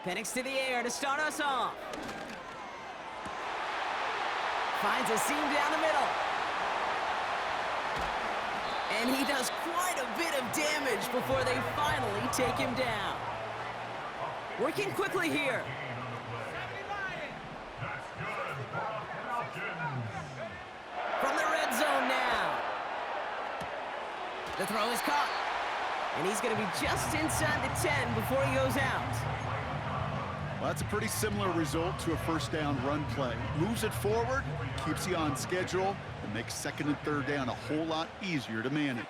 Penix to the air to start us off. Finds a seam down the middle. And he does quite a bit of damage before they finally take him down. Working quickly here. From the red zone now. The throw is caught. And he's going to be just inside the 10 before he goes out. Well, that's a pretty similar result to a first down run play. Moves it forward, keeps you on schedule, and makes second and third down a whole lot easier to manage.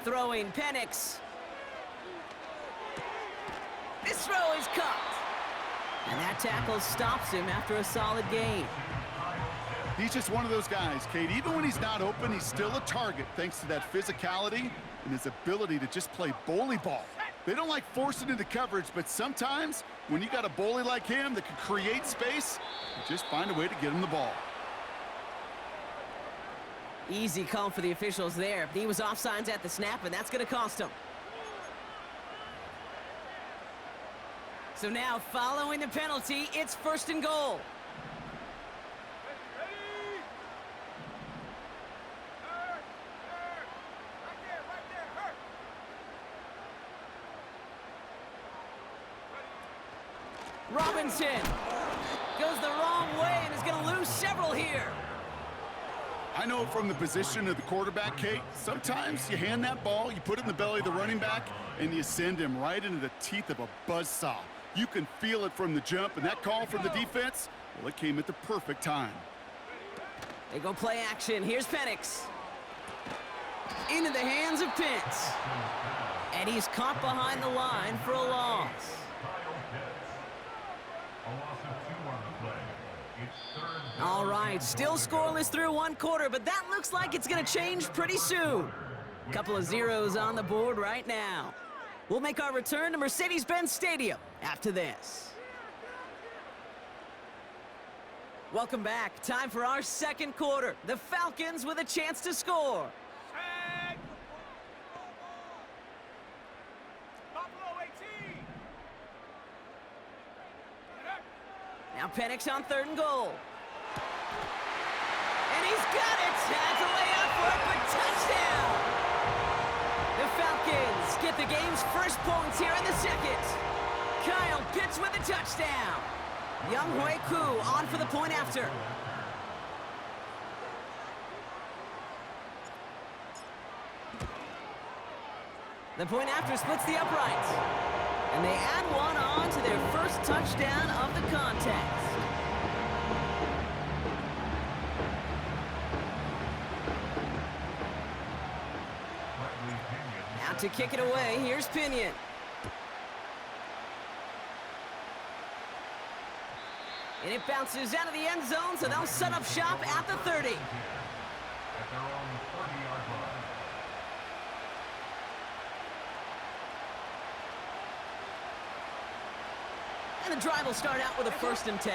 Throwing Penix. This throw is caught. And that tackle stops him after a solid gain. He's just one of those guys, Kate. Even when he's not open, he's still a target thanks to that physicality and his ability to just play bully ball. They don't like forcing into coverage, but sometimes when you got a bully like him that can create space, you just find a way to get him the ball. Easy call for the officials there. He was offsides at the snap, and that's going to cost him. So now, following the penalty, it's first and goal. Robinson goes the wrong way and is going to lose several here. I know from the position of the quarterback, Kate, sometimes you hand that ball, you put it in the belly of the running back, and you send him right into the teeth of a buzzsaw. You can feel it from the jump, and that call from the defense, well, it came at the perfect time. They go play action. Here's Penix. Into the hands of Pitts. And he's caught behind the line for a loss. All right, still scoreless through one quarter, but that looks like it's going to change pretty soon. Couple of zeros on the board right now. We'll make our return to Mercedes-Benz Stadium after this. Welcome back. Time for our second quarter. The Falcons with a chance to score. Now Penix on third and goal. And he's got it. Has a way out for it, but touchdown. The Falcons get the game's first points here in the second. Kyle Pitts with a touchdown. Younghoe Koo on for the point after. The point after splits the upright. And they add one on to their first touchdown of the contest. Now to kick it away, here's Pinion. And it bounces out of the end zone, so they'll set up shop at the 30. At their own 30-yard line. And the drive will start out with a 1st and 10.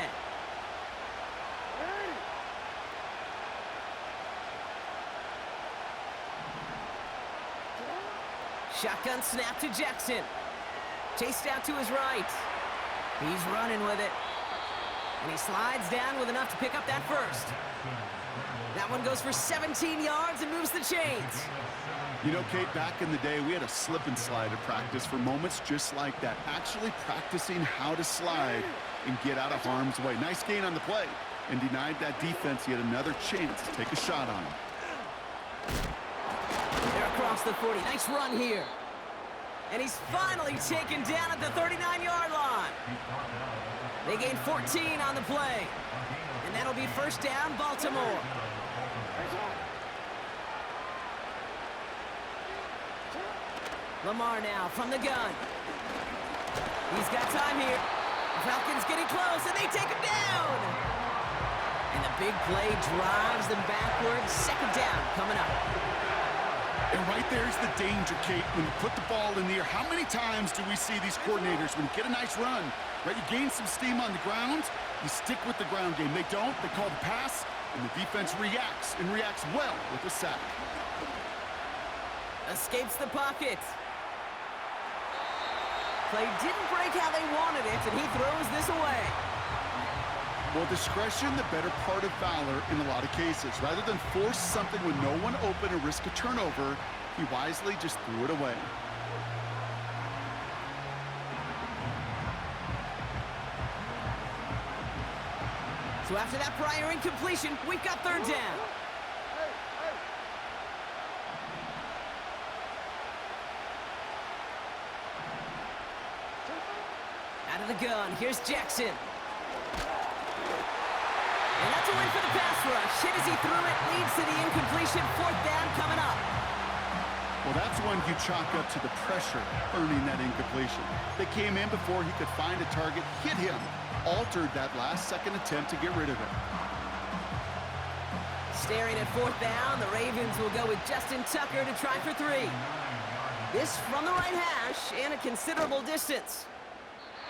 Shotgun snap to Jackson. Chased out to his right. He's running with it. And he slides down with enough to pick up that first. That one goes for 17 yards and moves the chains. You know, Kate, back in the day, we had a slip and slide at practice for moments just like that. Actually practicing how to slide and get out of harm's way. Nice gain on the play and denied that defense yet another chance to take a shot on him. They're across the 40. Nice run here. And he's finally taken down at the 39-yard line. They gain 14 on the play. And that'll be first down, Baltimore. Lamar now from the gun. He's got time here. The Falcons getting close, and they take him down. And the big play drives them backwards. Second down coming up. And right there's the danger, Kate, when you put the ball in the air. How many times do we see these coordinators, when you get a nice run, right, you gain some steam on the ground, you stick with the ground game. They don't. They call the pass, And the defense reacts, and reacts well with a sack. Escapes the pocket. Play didn't break how they wanted it, and he throws this away. Well, discretion, the better part of valor in a lot of cases. Rather than force something with no one open and risk a turnover, he wisely just threw it away. So after that prior incompletion, we've got third down. Out of the gun, here's Jackson. And that's a win for the pass rush. Hit as he threw it, leads to the incompletion. Fourth down coming up. Well, that's one you chalk up to the pressure, earning that incompletion. They came in before he could find a target, hit him, altered that last-second attempt to get rid of it. Staring at fourth down, the Ravens will go with Justin Tucker to try for 3. This from the right hash and a considerable distance.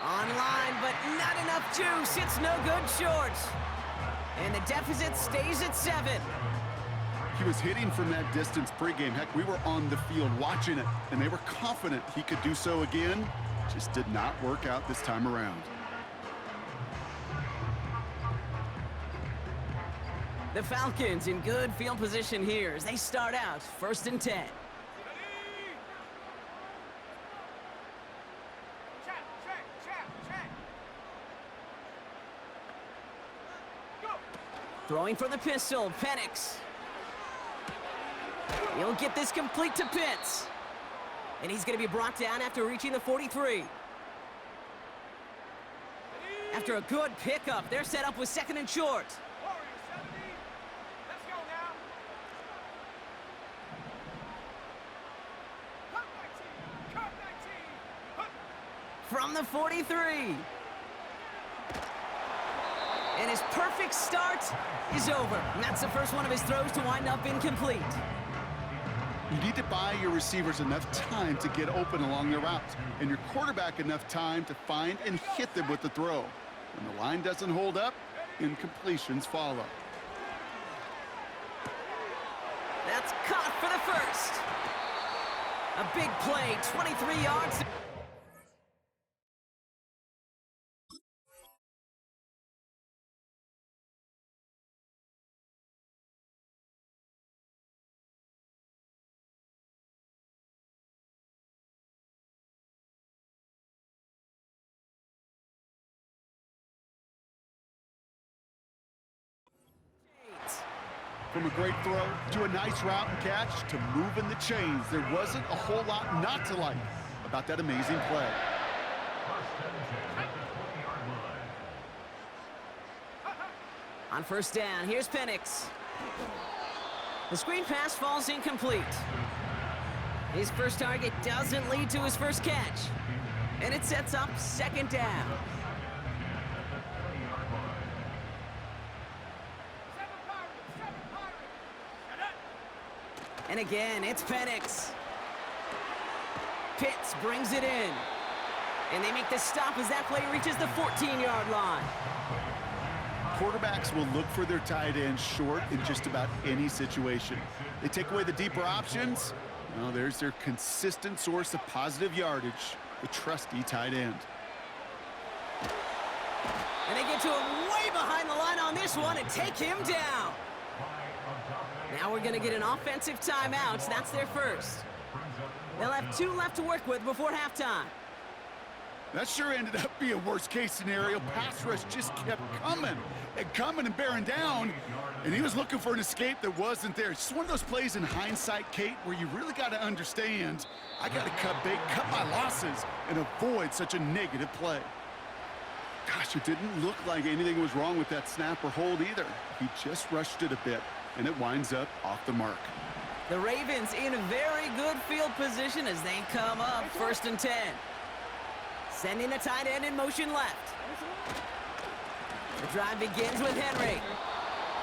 Online, but not enough juice. It's no good short. And the deficit stays at 7. He was hitting from that distance pregame. Heck, we were on the field watching it, and they were confident he could do so again. Just did not work out this time around. The Falcons in good field position here as they start out 1st and 10. Throwing for the pistol, Penix. He'll get this complete to Pitts. And he's going to be brought down after reaching the 43. After a good pickup, they're set up with 2nd and short. From the 43. And his perfect start is over. And that's the first one of his throws to wind up incomplete. You need to buy your receivers enough time to get open along their routes, and your quarterback enough time to find and hit them with the throw. When the line doesn't hold up, incompletions follow. That's caught for the first. A big play, 23 yards. From a great throw to a nice route and catch to moving the chains, there wasn't a whole lot not to like about that amazing play. On 1st down, here's Penix. The screen pass falls incomplete. His first target doesn't lead to his first catch. And it sets up 2nd down. And again, it's Penix. Pitts brings it in. And they make the stop as that play reaches the 14-yard line. Quarterbacks will look for their tight end short in just about any situation. They take away the deeper options. Well, there's their consistent source of positive yardage, the trusty tight end. And they get to him way behind the line on this one and take him down. Now we're going to get an offensive timeout. That's their first. They'll have 2 left to work with before halftime. That sure ended up being a worst-case scenario. Pass rush just kept coming and bearing down, and he was looking for an escape that wasn't there. It's just one of those plays in hindsight, Kate, where you really got to understand, I got to cut bait, cut my losses, and avoid such a negative play. Gosh, it didn't look like anything was wrong with that snap or hold either. He just rushed it a bit, and it winds up off the mark. The Ravens in a very good field position as they come up 1st and 10. Sending the tight end in motion left. The drive begins with Henry.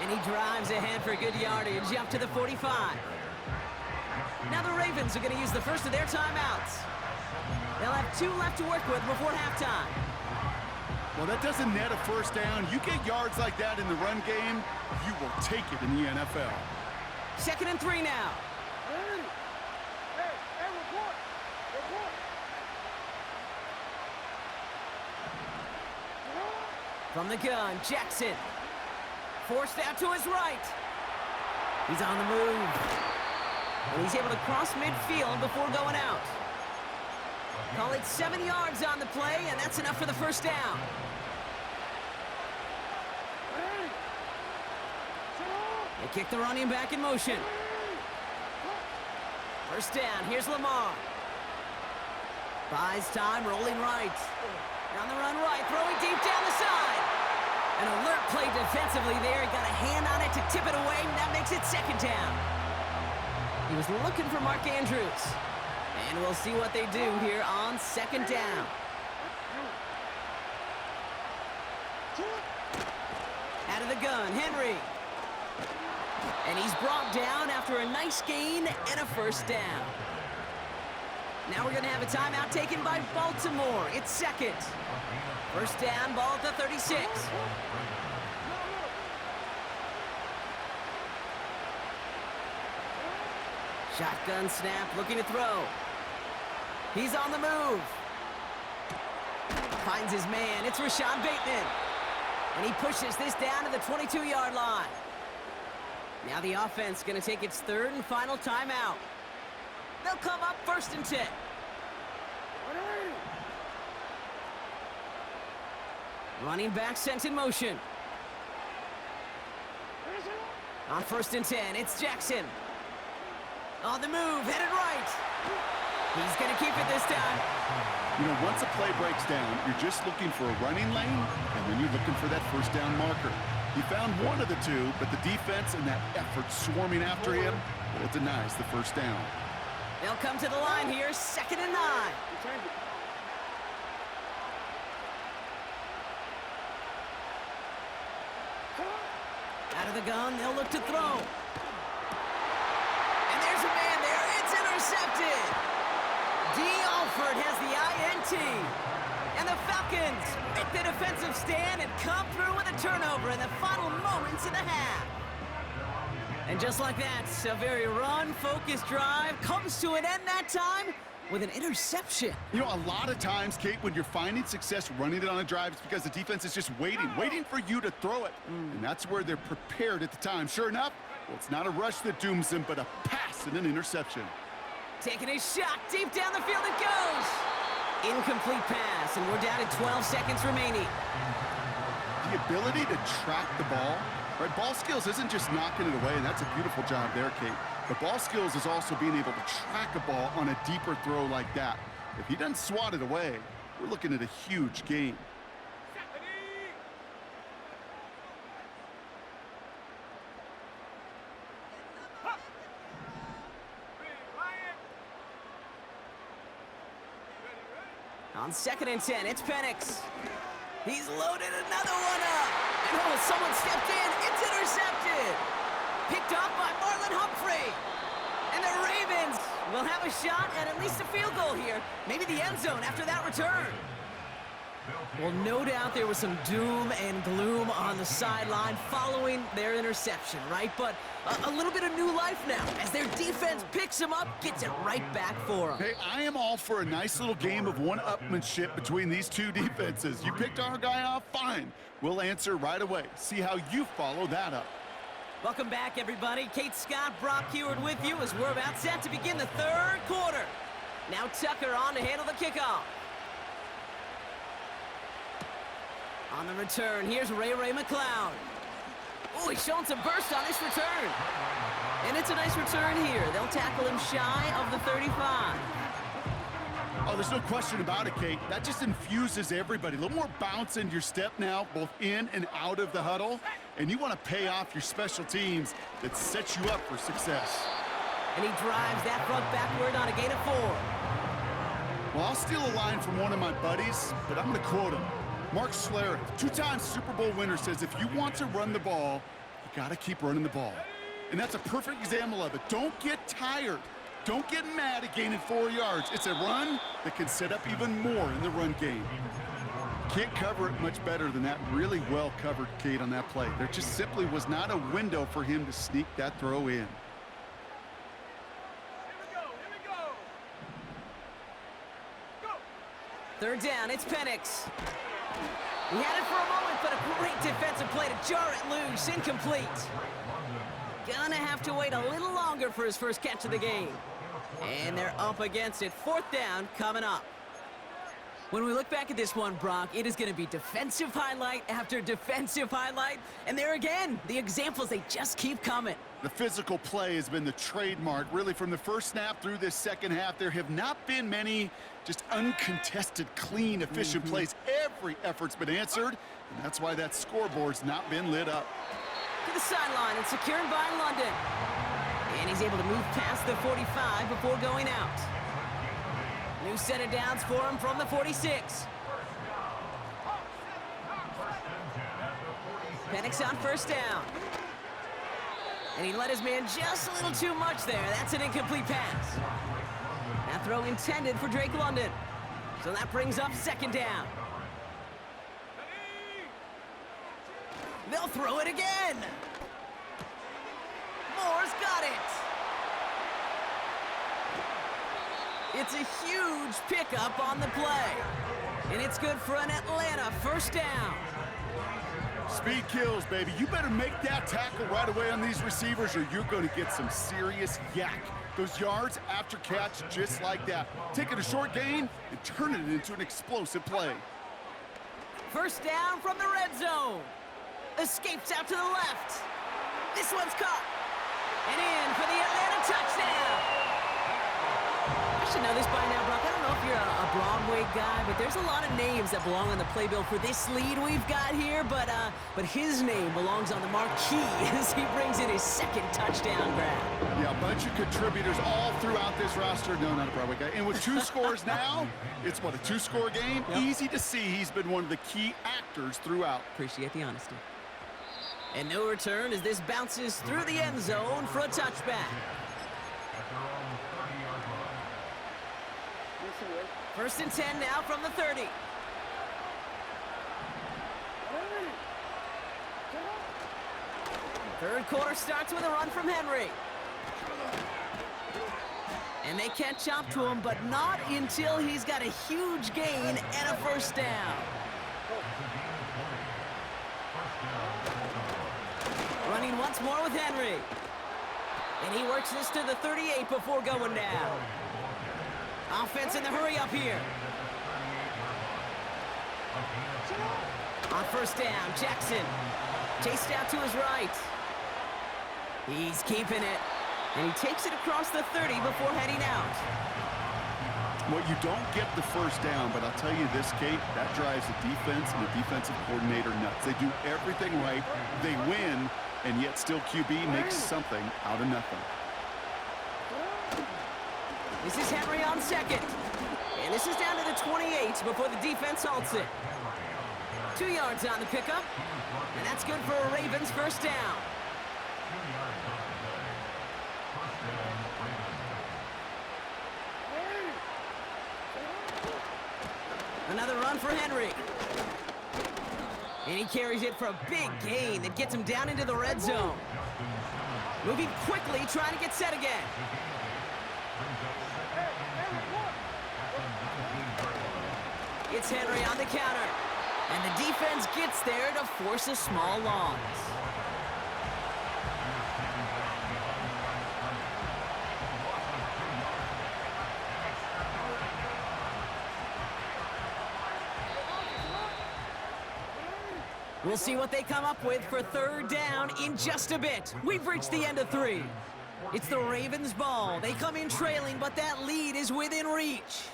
And he drives ahead for good yardage up to the 45. Now the Ravens are going to use the first of their timeouts. They'll have 2 left to work with before halftime. Well, that doesn't net a first down. You get yards like that in the run game, you will take it in the NFL. 2nd and 3 now. From the gun, Jackson. Forced out to his right. He's on the move. And he's able to cross midfield before going out. Call it 7 yards on the play, and that's enough for the first down. They kick the running back in motion. First down, here's Lamar. Buys time, rolling right. On the run right, throwing deep down the side. An alert play defensively there. Got a hand on it to tip it away, and that makes it 2nd down. He was looking for Mark Andrews. And we'll see what they do here on 2nd down. Out of the gun, Henry. And he's brought down after a nice gain and a first down. Now we're going to have a timeout taken by Baltimore. It's 2nd. First down, ball at the 36. Shotgun snap, looking to throw. He's on the move. Finds his man. It's Rashad Bateman. And he pushes this down to the 22-yard line. Now the offense going to take its 3rd and final timeout. They'll come up 1st and 10. Running back sent in motion. On 1st and 10, it's Jackson. On the move, headed right. He's going to keep it this time. You know, once a play breaks down, you're just looking for a running lane, and then you're looking for that first down marker. He found one of the two, but the defense and that effort swarming after him, well, it denies the first down. They'll come to the line here, 2nd and 9. Out of the gun, they'll look to throw. And there's a man there. It's intercepted. D. Alford has the INT. And the Falcons make the defensive stand and come through with a turnover in the final moments of the half. And just like that, a very run-focused drive comes to an end that time with an interception. You know, a lot of times, Kate, when you're finding success running it on a drive, it's because the defense is just waiting for you to throw it. And that's where they're prepared at the time. Sure enough, well, it's not a rush that dooms them, but a pass and an interception. Taking a shot, deep down the field it goes. Incomplete pass, and we're down to 12 seconds remaining. The ability to track the ball, right? Ball skills isn't just knocking it away, and that's a beautiful job there, Kate. But ball skills is also being able to track a ball on a deeper throw like that. If he doesn't swat it away, we're looking at a huge gain. On 2nd and 10, it's Penix. He's loaded another one up. And oh, someone stepped in. It's intercepted. Picked off by Marlon Humphrey. And the Ravens will have a shot at least a field goal here. Maybe the end zone after that return. Well, no doubt there was some doom and gloom on the sideline following their interception, right? But a little bit of new life now as their defense picks them up, gets it right back for them. Hey, I am all for a nice little game of one-upmanship between these two defenses. You picked our guy off, fine. We'll answer right away. See how you follow that up. Welcome back, everybody. Kate Scott, Brock Heward with you as we're about set to begin the 3rd quarter. Now Tucker on to handle the kickoff. On the return, here's Ray McLeod. Oh, he's showing some burst on this return. And it's a nice return here. They'll tackle him shy of the 35. Oh, there's no question about it, Kate. That just infuses everybody. A little more bounce in your step now, both in and out of the huddle. And you want to pay off your special teams that sets you up for success. And he drives that front backward on a gain of 4. Well, I'll steal a line from one of my buddies, but I'm going to quote him. Mark Schlereth, 2-time Super Bowl winner, says if you want to run the ball, you got to keep running the ball. And that's a perfect example of it. Don't get tired. Don't get mad at gaining 4 yards. It's a run that can set up even more in the run game. can't cover it much better than that. Really well covered, Kate, on that play. There just simply was not a window for him to sneak that throw in. Third down, it's Penix. He had it for a moment, but a great defensive play to jar it loose. Incomplete. Gonna have to wait a little longer for his first catch of the game. And they're up against it. Fourth down coming up. When we look back at this one, Brock, it is going to be defensive highlight after defensive highlight. And there again, the examples, they just keep coming. The physical play has been the trademark. Really, from the first snap through this second half, there have not been many just uncontested, clean, efficient plays. Every effort's been answered, and that's why that scoreboard's not been lit up. To the sideline and secured by London. And he's able to move past the 45 before going out. New set of downs for him from the 46. Penix on first down. And he let his man just a little too much there. That's an incomplete pass. That throw intended for Drake London. So that brings up second down. They'll throw it again. Moore's got it. It's a huge pickup on the play. And it's good for an Atlanta first down. Speed kills, baby. You better make that tackle right away on these receivers or you're going to get some serious yak. Those yards after catch just like that. Taking a short gain and turning it into an explosive play. First down from the red zone. Escapes out to the left. This one's caught. And in for the Atlanta touchdown. I should know this by now, Brock. I don't know if you're a Broadway guy, but there's a lot of names that belong on the playbill for this lead we've got here, but his name belongs on the marquee as he brings in his second touchdown grab. Yeah, a bunch of contributors all throughout this roster. No, not a Broadway guy. And with two scores now, it's what, a two-score game? Yep. Easy to see he's been one of the key actors throughout. Appreciate the honesty. And no return as this bounces through the end zone for a touchback. First and 10 now from the 30. Third quarter starts with a run from Henry. And they catch up to him, but not until he's got a huge gain and a first down. Running once more with Henry. And he works this to the 38 before going down. Offense in the hurry up here. On first down, Jackson. Chased out to his right. He's keeping it. And he takes it across the 30 before heading out. Well, you don't get the first down, but I'll tell you this, Kate, that drives the defense and the defensive coordinator nuts. They do everything right. They win, and yet still QB makes something out of nothing. This is Henry on second. And this is down to the 28 before the defense halts it. 2 yards on the pickup. And that's good for a Ravens first down. Another run for Henry. And he carries it for a big gain that gets him down into the red zone. Moving quickly, trying to get set again. It's Henry on the counter. And the defense gets there to force a small loss. We'll see what they come up with for third down in just a bit. We've reached the end of 3. It's the Ravens' ball. They come in trailing, but that lead is within reach.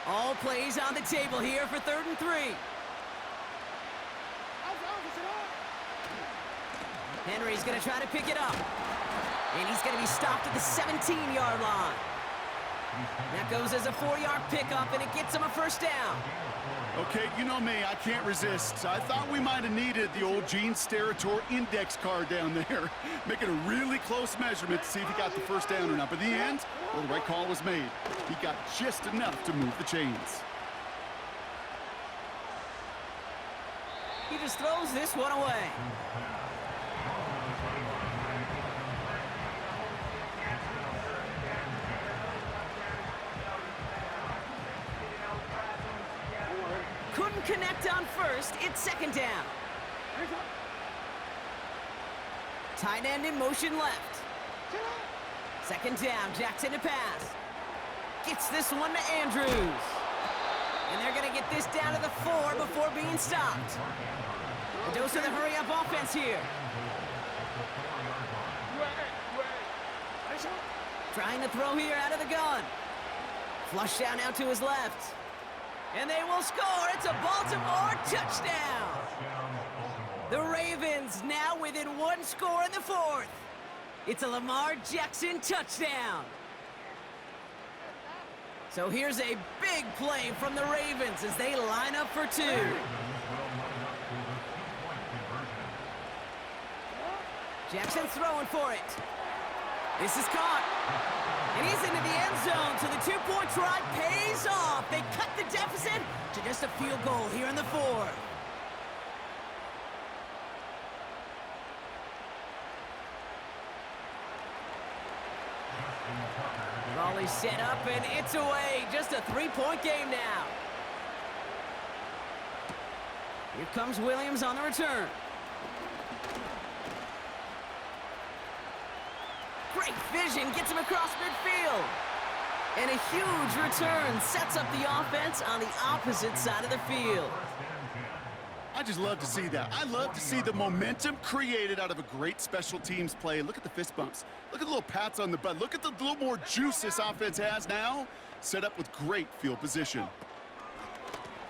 All plays on the table here for 3rd and 3. Henry's going to try to pick it up. And he's going to be stopped at the 17-yard line. That goes as a 4-yard pickup, and it gets him a first down. Okay, you know me, I can't resist. I thought we might have needed the old Gene Steratore index card down there, making a really close measurement to see if he got the first down or not. But in the end, well, the right call was made. He got just enough to move the chains. He just throws this one away. Couldn't connect on first. It's second down. Tight end in motion left. Second down, Jackson to pass. Gets this one to Andrews. And they're going to get this down to the 4 before being stopped. A dose of the hurry-up offense here. Trying to throw here out of the gun. Flush down out to his left. And they will score. It's a Baltimore touchdown. The Ravens now within 1 score in the 4th. It's a Lamar Jackson touchdown. So here's a big play from the Ravens as they line up for 2. Jackson throwing for it. This is caught. And he's into the end zone, so the 2-point try pays off. They cut the deficit to just a field goal here in the 4th. Volley set up, and it's away. Just a 3-point game now. Here comes Williams on the return. Great vision, gets him across midfield. And a huge return sets up the offense on the opposite side of the field. I just love to see that. I love to see the momentum created out of a great special teams play. Look at the fist bumps. Look at the little pats on the butt. Look at the little more juice this offense has now. Set up with great field position.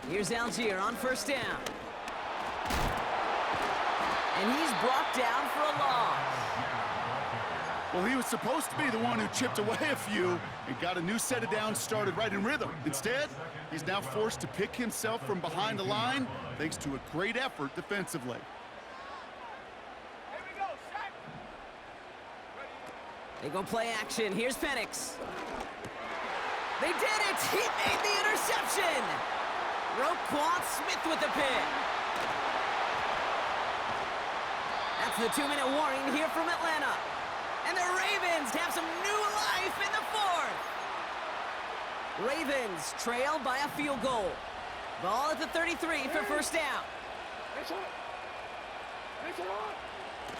Here's Algier on first down. And he's brought down for a loss. Well, he was supposed to be the one who chipped away a few and got a new set of downs started right in rhythm. Instead, he's now forced to pick himself from behind the line thanks to a great effort defensively. They go play action. Here's Penix. They did it! He made the interception! Roquan Smith with the pick. That's the 2-minute warning here from Atlanta. And the Ravens have some new life in the 4th. Ravens trail by a field goal. Ball at the 33 for first down.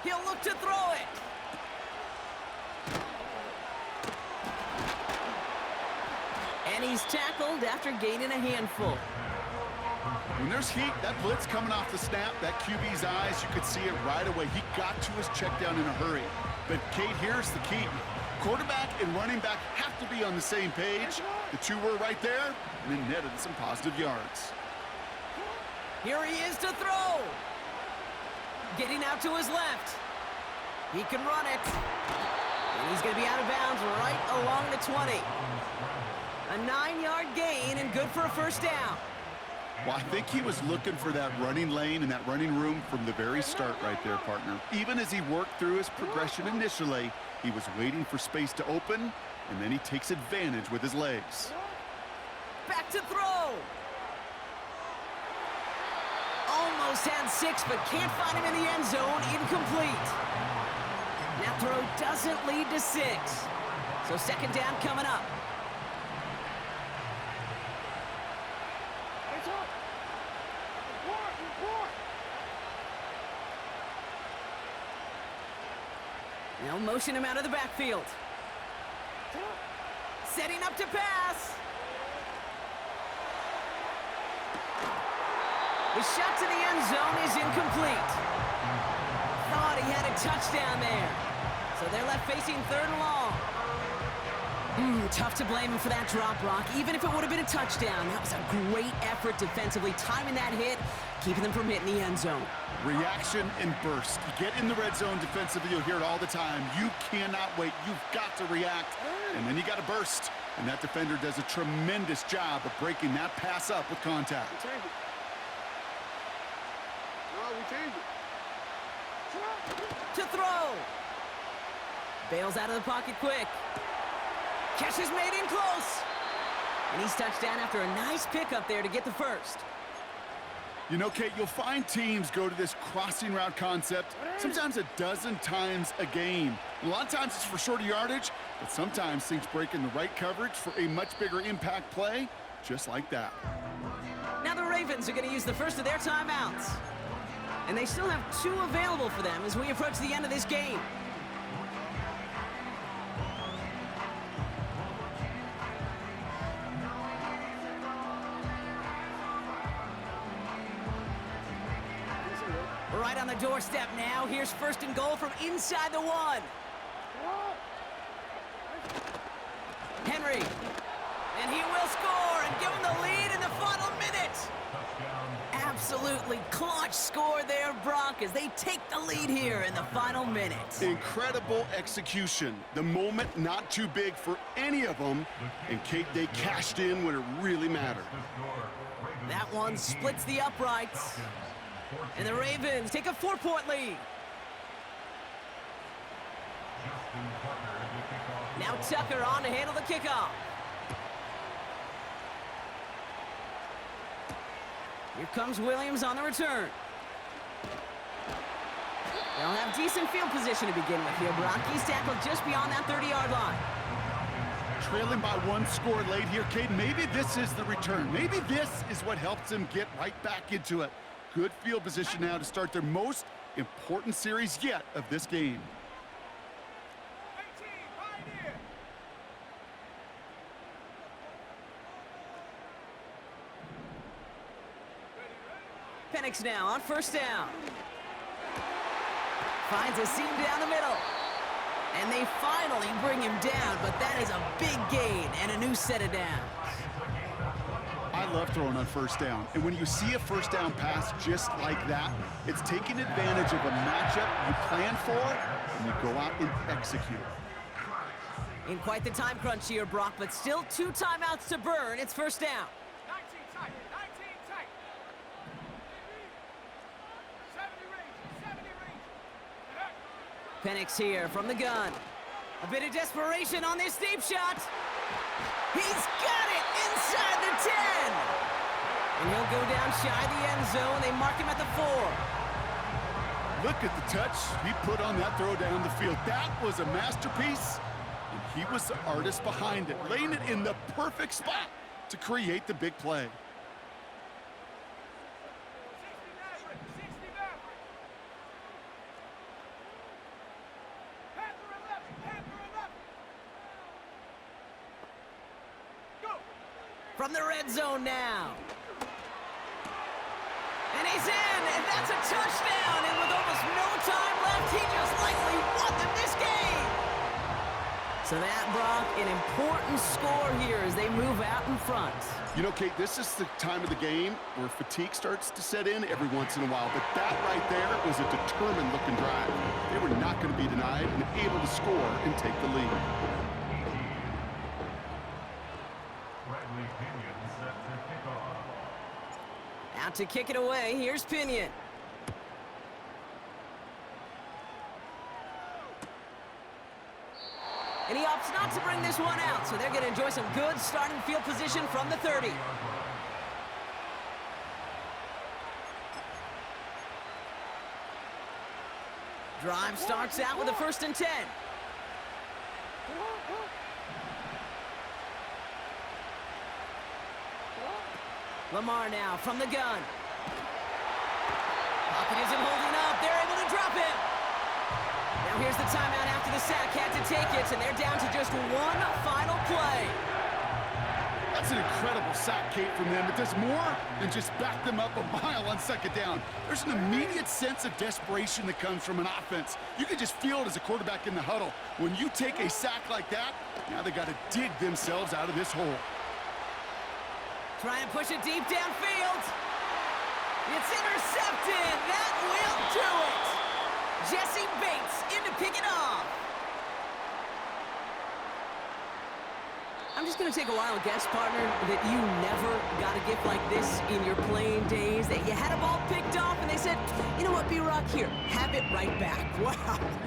He'll look to throw it. And he's tackled after gaining a handful. When there's heat, that blitz coming off the snap, that QB's eyes, you could see it right away. He got to his check down in a hurry. But, Kate, here's the key. Quarterback and running back have to be on the same page. The two were right there, and then netted some positive yards. Here he is to throw. Getting out to his left. He can run it. And he's going to be out of bounds right along the 20. A 9-yard gain and good for a first down. Well, I think he was looking for that running lane and that running room from the very start right there, partner. Even as he worked through his progression initially, he was waiting for space to open, and then he takes advantage with his legs. Back to throw. Almost had 6, but can't find him in the end zone. Incomplete. That throw doesn't lead to 6. So second down coming up. They'll motion him out of the backfield. Setting up to pass. The shot to the end zone is incomplete. Thought he had a touchdown there. So they're left facing 3rd and long. Tough to blame him for that drop, Brock. Even if it would have been a touchdown, that was a great effort defensively, timing that hit, keeping them from hitting the end zone. Reaction and burst. You get in the red zone defensively, you'll hear it all the time. You cannot wait. You've got to react, and then you got to burst. And that defender does a tremendous job of breaking that pass up with contact. To throw. Bails out of the pocket quick. Catch is made in close. And he's touched down after a nice pickup there to get the first. You know, Kate, you'll find teams go to this crossing route concept sometimes a dozen times a game. A lot of times it's for shorter yardage, but sometimes things break in the right coverage for a much bigger impact play, just like that. Now the Ravens are going to use the first of their timeouts. And they still have 2 available for them as we approach the end of this game. Right on the doorstep now. Here's first and goal from inside the 1. Henry. And he will score and give him the lead in the final minute. Absolutely clutch score there, Brock, as they take the lead here in the final minute. Incredible execution. The moment not too big for any of them. And, Kate, they cashed in when it really mattered. That one splits the uprights. And the Ravens take a 4-point lead. Now Tucker on to handle the kickoff. Here comes Williams on the return. They'll have decent field position to begin with here, Brock. He's tackled just beyond that 30-yard line. Trailing by 1 score late here, Kate. Maybe this is the return. Maybe this is what helps them get right back into it. Good field position now to start their most important series yet of this game. Penix now on first down. Finds a seam down the middle. And they finally bring him down, but that is a big gain and a new set of downs. I love throwing on first down. And when you see a first down pass just like that, it's taking advantage of a matchup you plan for, and you go out and execute. In quite the time crunch here, Brock, but still 2 timeouts to burn. It's first down. 19 tight, 19 tight. 70 range. Penix here from the gun. A bit of desperation on this deep shot. He's got it inside the 10. And he'll go down shy of the end zone. They mark him at the 4. Look at the touch he put on that throw down the field. That was a masterpiece, and he was the artist behind it, laying it in the perfect spot to create the big play. 60 Maverick. Panther 11. Go. From the red zone now. And he's in, and that's a touchdown. And with almost no time left, he just likely won them this game. So that, Brock, an important score here as they move out in front. You know, Kate, this is the time of the game where fatigue starts to set in every once in a while. But that right there was a determined-looking drive. They were not going to be denied and able to score and take the lead. Out to kick it away, here's Pinion. And he opts not to bring this one out, so they're going to enjoy some good starting field position from the 30. Drive starts out with a 1st and 10. Lamar now from the gun. Pocket isn't holding up. They're able to drop him. Now here's the timeout after the sack. Had to take it, and they're down to just 1 final play. That's an incredible sack, Kate, from them. It does more than just back them up a mile on 2nd down. There's an immediate sense of desperation that comes from an offense. You can just feel it as a quarterback in the huddle. When you take a sack like that, now they got to dig themselves out of this hole. Trying to push it deep downfield. It's intercepted. That will do it. Jesse Bates in to pick it off. I'm just going to take a wild guess, partner, that you never got a gift like this in your playing days, that you had a ball picked off and they said, you know what, B-Rock, here, have it right back. Wow.